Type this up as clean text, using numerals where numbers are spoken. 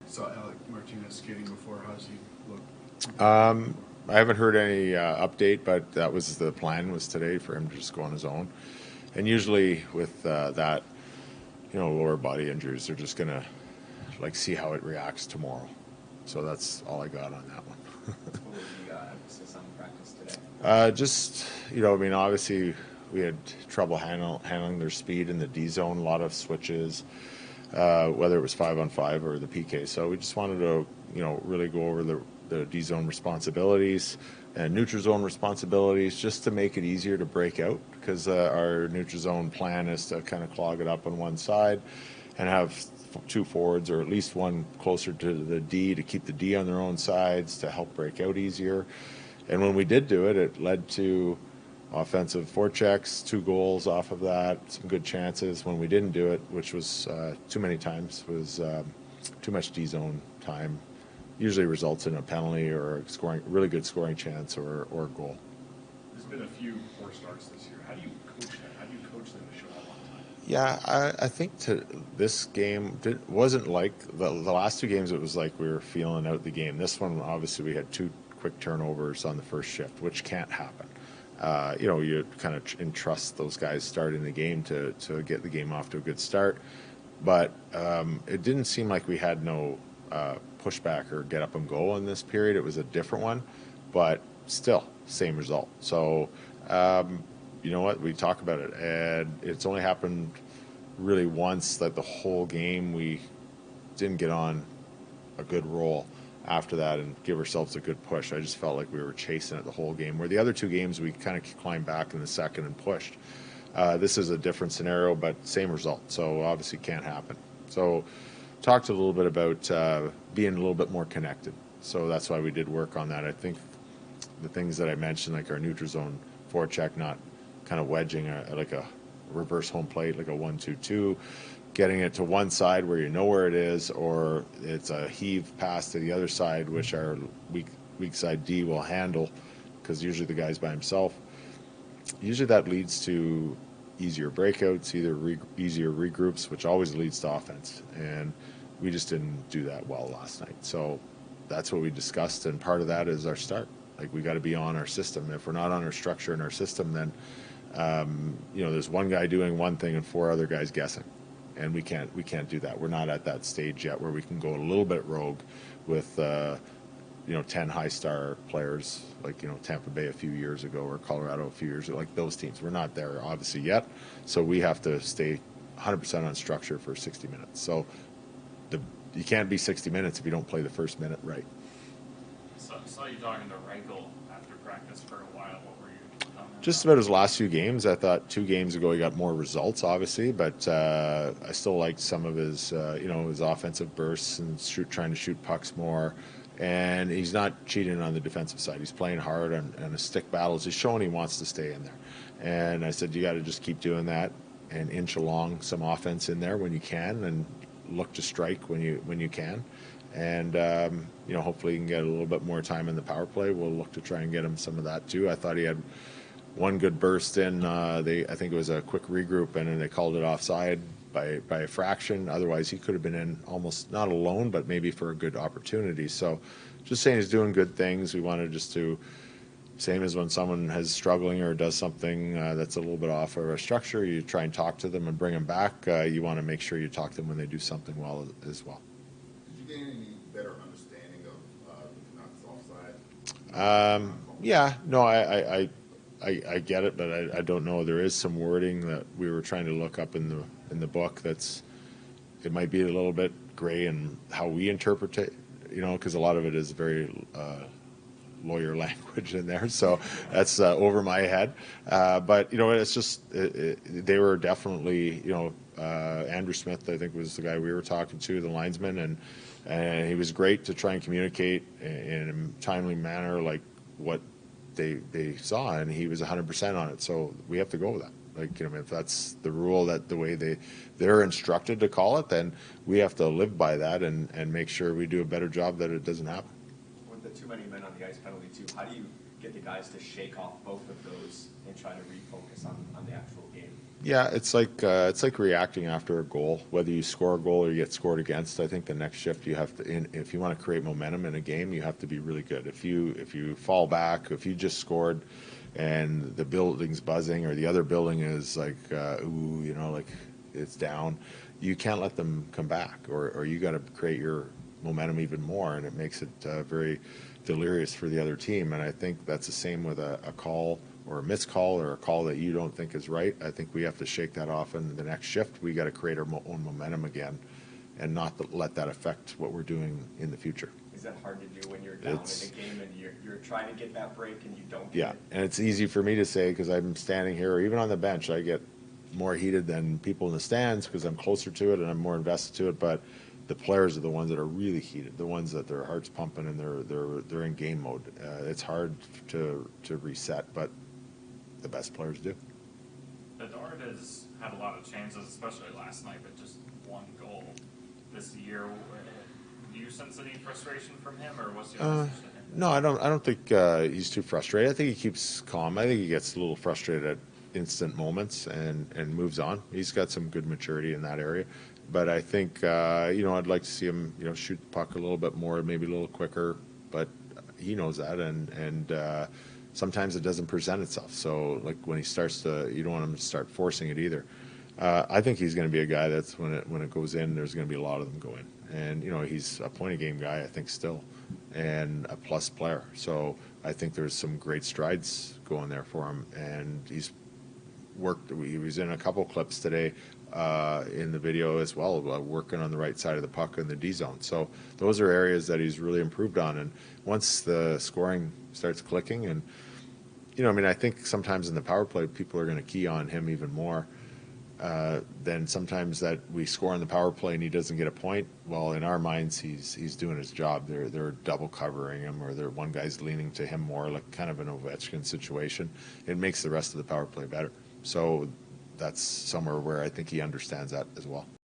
saw Alec Martinez skating before. How's he look? I haven't heard any update, but that was the plan was today for him to just go on his own. And usually with that, lower body injuries, they're just gonna see how it reacts tomorrow. So that's all I got on that one. What was the emphasis on practice today? Just obviously we had trouble handling their speed in the D zone, a lot of switches, whether it was 5-on-5 or the PK. So we just wanted to really go over the D zone responsibilities and neutral zone responsibilities, just to make it easier to break out, because our neutral zone plan is to kind of clog it up on one side and have two forwards, or at least one closer to the D, to keep the D on their own sides to help break out easier. And when we did do it, it led to offensive forechecks, 2 goals off of that, some good chances. When we didn't do it, which was too many times, was too much D zone time, usually results in a penalty or a really good scoring chance or a goal. There's been a few poor starts this year. How do you coach that? How do you coach them to show up on time? Yeah, I think this game wasn't like the last 2 games. It was like we were feeling out the game. This one, obviously, we had 2 quick turnovers on the first shift, which can't happen. You kind of entrust those guys starting the game to get the game off to a good start. But it didn't seem like we had no pushback or get up and go in this period. It was a different one, but still, same result. So, you know what? We talk about it, and it's only happened really once that the whole game we didn't get on a good roll after that and give ourselves a good push. I just felt like we were chasing it the whole game, where the other 2 games we kind of climbed back in the second and pushed. This is a different scenario, but same result, so obviously can't happen. So talked a little bit about being a little bit more connected. So that's why we did work on that. I think the things that I mentioned, like our neutral zone forecheck, not kind of wedging like a reverse home plate, like a 1-2-2, getting it to one side where you know where it is, or it's a heave pass to the other side, which our weak side D will handle, because usually the guy's by himself. Usually that leads to easier breakouts, easier regroups, which always leads to offense. And we just didn't do that well last night. So that's what we discussed, and part of that is our start. Like, we got to be on our system. If we're not on our structure and our system, then there's one guy doing one thing and 4 other guys guessing, and we can't do that. We're not at that stage yet where we can go a little bit rogue with 10 high-star players like, Tampa Bay a few years ago, or Colorado a few years ago, like those teams. We're not there, obviously, yet. So we have to stay 100% on structure for 60 minutes. So you can't be 60 minutes if you don't play the first minute right. I saw you talking to Reichel after practice for a while. What were you talking about? Just about his last few games. I thought 2 games ago he got more results, obviously, but I still liked some of his, his offensive bursts and trying to shoot pucks more. And he's not cheating on the defensive side. He's playing hard on his stick battles. He's showing he wants to stay in there. And I said, you got to just keep doing that and inch along some offense in there when you can, and look to strike when you can. And, hopefully he can get a little bit more time in the power play. We'll look to try and get him some of that too. I thought he had one good burst in. I think it was a quick regroup, and then they called it offside by a fraction. Otherwise, he could have been in almost not alone, but maybe for a good opportunity. So just saying he's doing good things. We wanted just to, same as when someone is struggling or does something that's a little bit off of our structure, you try and talk to them and bring them back. You want to make sure you talk to them when they do something well as well. Did you gain any better understanding of the Canucks offside? Yeah, no, I get it, but I don't know. There is some wording that we were trying to look up in the book it might be a little bit gray in how we interpret it, because a lot of it is very lawyer language in there. So that's over my head. But it's just they were definitely Andrew Smith, I think, was the guy we were talking to, the linesman, and he was great to try and communicate in a timely manner, like what they saw, and he was 100% on it. So we have to go with that. Like, if that's the rule, that the way they're instructed to call it, then we have to live by that and make sure we do a better job that it doesn't happen. With the too many men on the ice penalty too, how do you get the guys to shake off both of those and try to refocus on the actual game? Yeah, it's like reacting after a goal. Whether you score a goal or you get scored against, I think the next shift you have to. If you want to create momentum in a game, you have to be really good. If you fall back, if you just scored, and the building's buzzing or the other building is like ooh, like it's down, you can't let them come back, or you got to create your momentum even more, and it makes it very delirious for the other team. And I think that's the same with a call or a missed call or a call that you don't think is right. I think we have to shake that off in the next shift. We got to create our own momentum again and not let that affect what we're doing in the future. Is that hard to do when you're down in a game and you're trying to get that break and you don't get Yeah, it? and it's easy for me to say because I'm standing here or even on the bench. I get more heated than people in the stands because I'm closer to it and I'm more invested to it. But the players are the ones that are really heated, the ones that their heart's pumping and they're in game mode. It's hard to reset, but the best players do. Bedard has had a lot of chances, especially last night, but just one goal this year. Do you sense any frustration from him, or what's your message to him? No, I don't think he's too frustrated. I think he keeps calm. I think he gets a little frustrated at instant moments and moves on. He's got some good maturity in that area. But I think, I'd like to see him, shoot the puck a little bit more, maybe a little quicker. But he knows that, and sometimes it doesn't present itself. So, like when he starts you don't want him to start forcing it either. I think he's going to be a guy that's when it goes in, there's going to be a lot of them going. And he's a point of game guy, I think, still, and a plus player. So I think there's some great strides going there for him, and he's worked. He was in a couple clips today in the video as well, working on the right side of the puck in the D zone. So those are areas that he's really improved on. And once the scoring starts clicking, and I think sometimes in the power play, people are going to key on him even more. Then sometimes that we score on the power play and he doesn't get a point. Well, in our minds, he's doing his job. They're double covering him, or one guy's leaning to him more, like kind of an Ovechkin situation. It makes the rest of the power play better. So that's somewhere where I think he understands that as well.